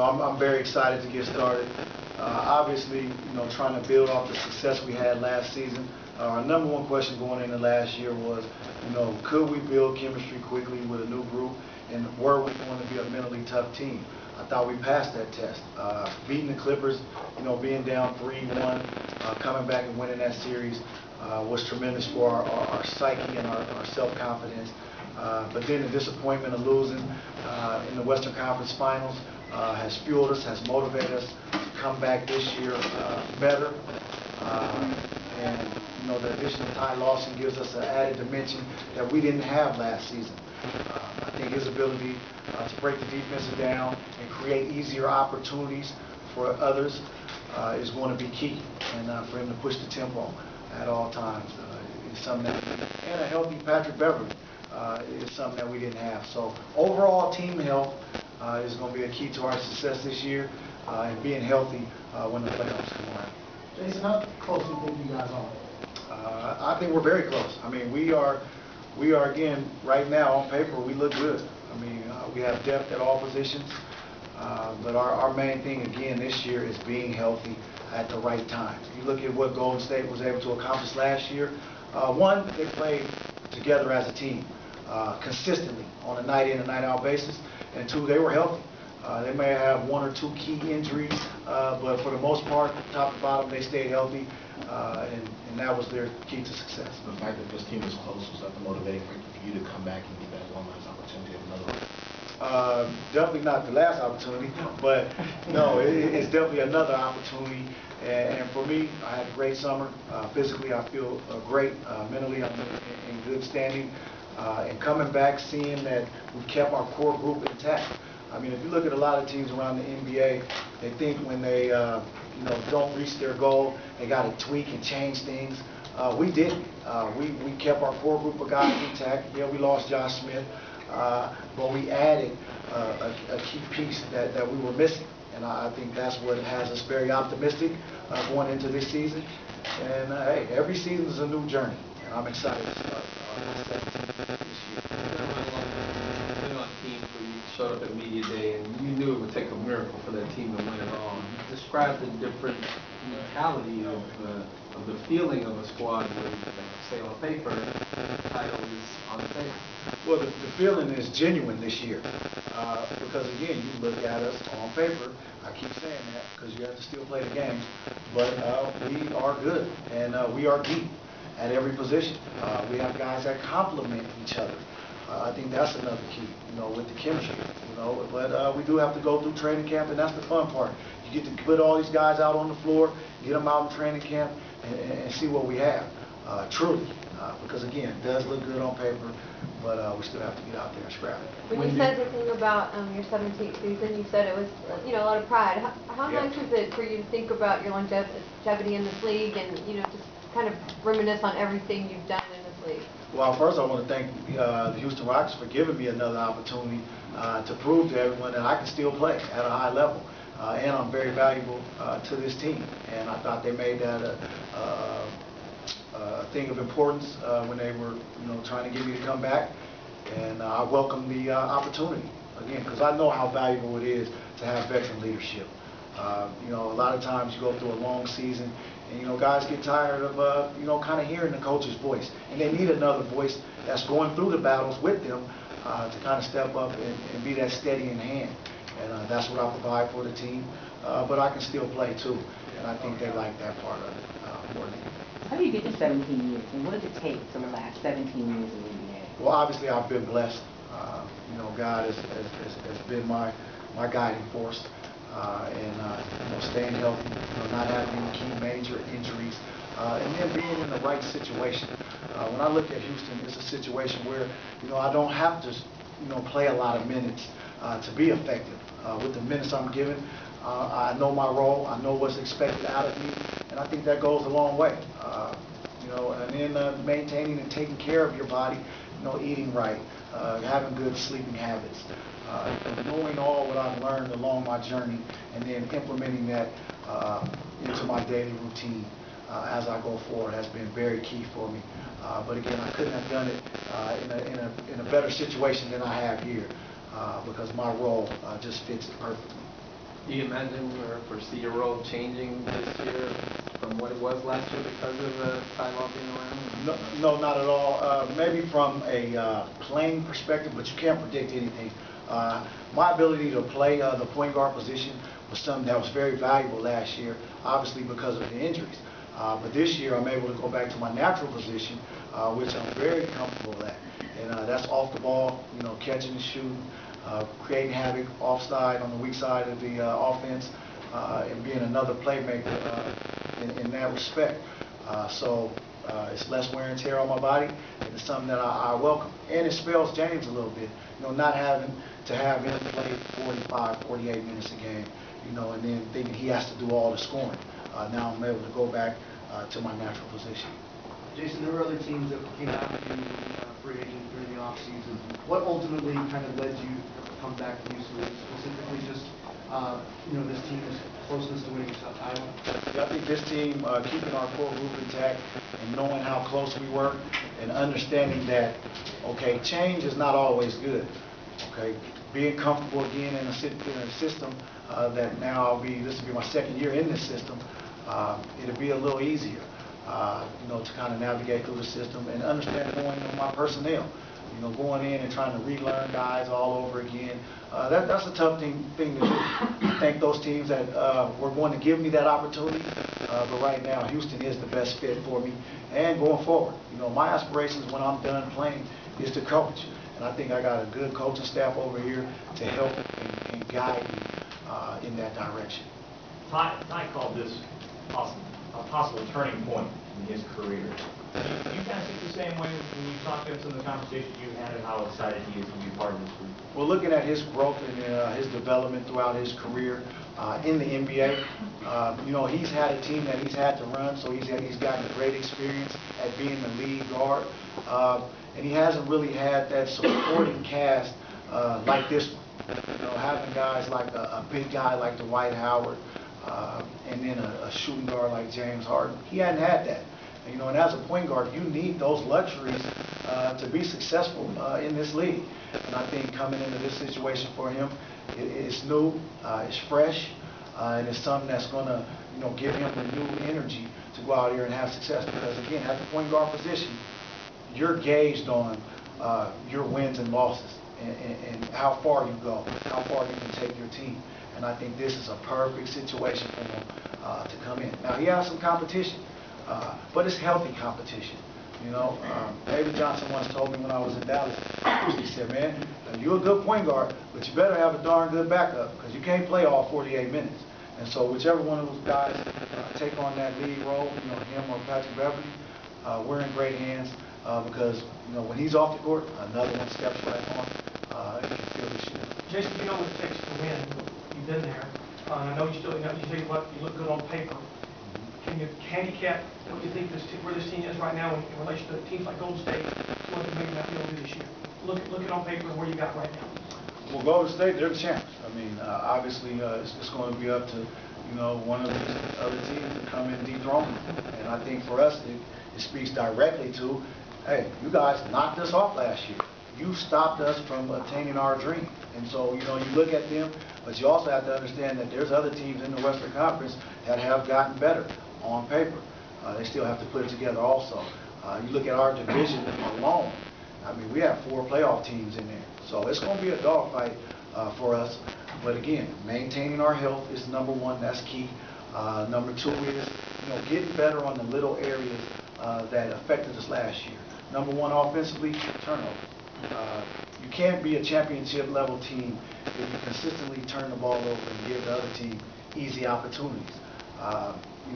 I'm very excited to get started. Obviously, trying to build off the success we had last season. Our number one question going into last year was, could we build chemistry quickly with a new group, and were we going to be a mentally tough team? I thought we passed that test. Beating the Clippers, being down 3-1, coming back and winning that series was tremendous for our psyche and our self-confidence. But then the disappointment of losing in the Western Conference Finals has fueled us, has motivated us to come back this year better. And the addition of Ty Lawson gives us an added dimension that we didn't have last season. I think his ability to break the defensive down and create easier opportunities for others is going to be key, and for him to push the tempo at all times is something that and a healthy Patrick Beverley is something that we didn't have. So overall team health is going to be a key to our success this year, and being healthy when the playoffs come around. Jason, how close do you think you guys are? I think we're very close. I mean, we are again, right now on paper, we look good. I mean, we have depth at all positions, but our main thing again this year is being healthy at the right time. You look at what Golden State was able to accomplish last year. One, they played together as a team consistently on a night in and night out basis, and two, they were healthy. They may have one or two key injuries, but for the most part, top to bottom, they stayed healthy, and that was their key to success. The fact that this team is close, was that the motivating factor for you to come back and get that one last opportunity at another one? Definitely not the last opportunity, but no, it's definitely another opportunity. And for me, I had a great summer. Physically, I feel great. Mentally, I'm in good standing. And coming back, seeing that we kept our core group intact. I mean, if you look at a lot of teams around the NBA, they think when they don't reach their goal, they got to tweak and change things. We didn't. We kept our core group of guys intact. Yeah, we lost Josh Smith, but we added a key piece that we were missing. And I think that's what has us very optimistic going into this season. And hey, every season is a new journey, and I'm excited to start this year. Showed up at Media Day, and you knew it would take a miracle for that team to win it all. Describe the different mentality of the feeling of a squad where, say on paper, the title is on the table. Well, the feeling is genuine this year because, again, you look at us on paper. I keep saying that because you have to still play the games, but we are good, and we are deep at every position. We have guys that complement each other. I think that's another key, with the chemistry, but we do have to go through training camp, and that's the fun part. You get to put all these guys out on the floor, get them out in training camp, and see what we have, truly, because again, it does look good on paper, but we still have to get out there and scrap it. When you said the thing about your 17th season, you said it was, a lot of pride. How Yeah. nice is it for you to think about your longevity in this league and, just kind of reminisce on everything you've done in this league? Well, first I want to thank the Houston Rockets for giving me another opportunity to prove to everyone that I can still play at a high level. And I'm very valuable to this team. And I thought they made that a thing of importance when they were trying to get me to come back. And I welcome the opportunity, again, because I know how valuable it is to have veteran leadership. A lot of times you go through a long season, and guys get tired of kind of hearing the coach's voice, and they need another voice that's going through the battles with them to kind of step up and be that steadying hand. And that's what I provide for the team. But I can still play too, and I think they like that part of it more than anything. How do you get to 17 years, and what does it take for the last 17 years in the NBA? Well, obviously I've been blessed. God has been my guiding force. And staying healthy, not having any key major injuries, and then being in the right situation. When I look at Houston, it's a situation where I don't have to play a lot of minutes to be effective. With the minutes I'm given, I know my role, I know what's expected out of me, and I think that goes a long way. And then maintaining and taking care of your body, eating right, having good sleeping habits. Knowing all what I've learned along my journey, and then implementing that into my daily routine as I go forward has been very key for me. But again, I couldn't have done it in a better situation than I have here because my role just fits it perfectly. Do you imagine or foresee your role changing this year from what it was last year because of Ty being around? No, not at all. Maybe from a playing perspective, but you can't predict anything. My ability to play the point guard position was something that was very valuable last year, obviously because of the injuries. But this year I'm able to go back to my natural position, which I'm very comfortable at. And that's off the ball, catching and shooting, creating havoc offside on the weak side of the offense, and being another playmaker in that respect. So it's less wear and tear on my body, and it's something that I welcome. And it spells James a little bit, not having to have him play 45, 48 minutes a game, and then thinking he has to do all the scoring. Now I'm able to go back to my natural position. Jason, there were other teams that came after you free agent during the offseason. What ultimately kind of led you to come back to UCLA, specifically just this team's closeness to winning a title? Yeah, I think this team keeping our core group intact and knowing how close we were and understanding that, okay, change is not always good. Okay, being comfortable again in a system that now this will be my second year in this system. It'll be a little easier, to kind of navigate through the system and understand going my personnel. Going in and trying to relearn guys all over again. That's a tough thing to do. I thank those teams that were going to give me that opportunity. But right now, Houston is the best fit for me. And going forward, my aspirations when I'm done playing is to coach. And I think I got a good coaching staff over here to help and guide me in that direction. Ty called this a possible turning point in his career. Do you kind of think the same way when you talk to some of the conversations you had and how excited he is to be part of this group? Well, looking at his growth and his development throughout his career in the NBA, he's had a team that he's had to run, so he's gotten a great experience at being the lead guard. And he hasn't really had that supporting cast like this one. Having guys like a big guy like Dwight Howard, and then a shooting guard like James Harden. He hadn't had that. And as a point guard, you need those luxuries to be successful in this league. And I think coming into this situation for him, it's new, it's fresh, and it's something that's going to, give him renewed energy to go out here and have success. Because again, at the point guard position, you're gauged on your wins and losses and how far you go, how far you can take your team. And I think this is a perfect situation for him to come in. Now, he has some competition. But it's healthy competition. David Johnson once told me when I was in Dallas, he said, man, you're a good point guard, but you better have a darn good backup because you can't play all 48 minutes. And so whichever one of those guys take on that lead role, him or Patrick Beverly, we're in great hands because, when he's off the court, another one steps right on and can feel the shit. Jason, you know what it takes to win. You've been there. I know you still, you look good on paper. Can you handicap what you think where this team is right now in relation to teams like Golden State, what they maybe not be able to do this year? Look at on paper and where you got right now. Well, Golden State, they're the champs. I mean, obviously, it's going to be up to one of these other teams to come and dethrone them. And I think for us, it speaks directly to, hey, you guys knocked us off last year. You stopped us from attaining our dream. And so, you look at them, but you also have to understand that there's other teams in the Western Conference that have gotten better on paper. They still have to put it together also. You look at our division alone, I mean, we have 4 playoff teams in there. So it's going to be a dogfight for us. But again, maintaining our health is number one. That's key. Number 2 is, getting better on the little areas that affected us last year. Number 1, offensively, turnover. You can't be a championship level team if you consistently turn the ball over and give the other team easy opportunities.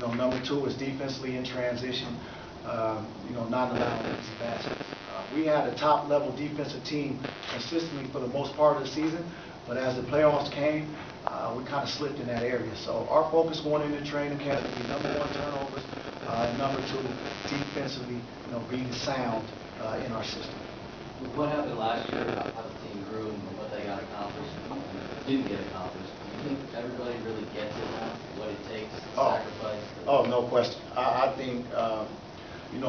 Number 2 is defensively in transition, not allowing easy baskets. We had a top level defensive team consistently for the most part of the season, but as the playoffs came, we kind of slipped in that area. So our focus going into training camp will be number 1, turnovers, and number 2, defensively, being sound in our system. What happened last year about how the team grew and what they got accomplished and didn't get accomplished? Do you think everybody really gets it now, what it takes to sacrifice? Oh, no question. I think,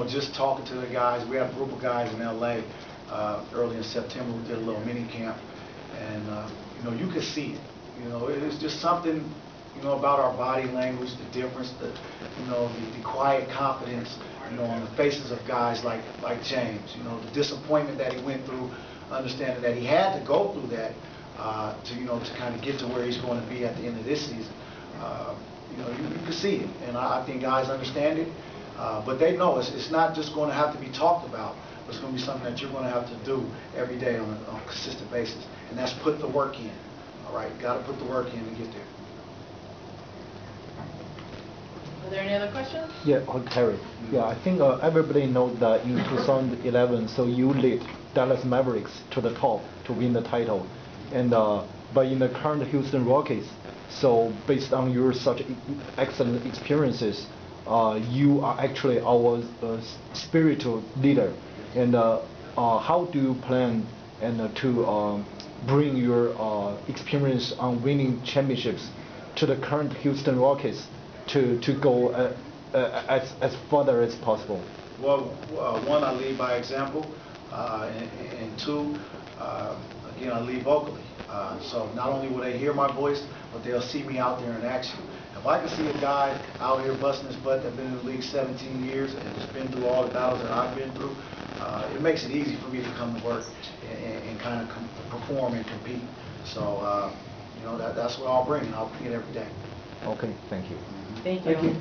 just talking to the guys, we have a group of guys in L.A. Early in September. We did a little mini camp, and, you could see it. You know, it's just something, you know, about our body language, the difference, you know, the quiet confidence, you know, on the faces of guys like James. You know, the disappointment that he went through, understanding that he had to go through that to kind of get to where he's going to be at the end of this season. You know, you can see it, and I think guys understand it, but they know it's not just going to have to be talked about. It's going to be something that you're going to have to do every day on a consistent basis, and that's put the work in. All right, got to put the work in to get there. Are there any other questions? Yeah, Terry. Yeah, I think everybody knows that in 2011, so you led Dallas Mavericks to the top to win the title, and but in the current Houston Rockets, so based on your such excellent experiences, you are actually our spiritual leader. And how do you plan to bring your experience on winning championships to the current Houston Rockets to go as further as possible? Well, one, I lead by example, and two, again, I lead vocally. So not only will they hear my voice, but they'll see me out there in action. If I can see a guy out here busting his butt that's been in the league 17 years and has been through all the battles that I've been through, it makes it easy for me to come to work and kind of perform and compete. So, you know, that's what I'll bring, and I'll bring it every day. Okay, thank you. Thank you.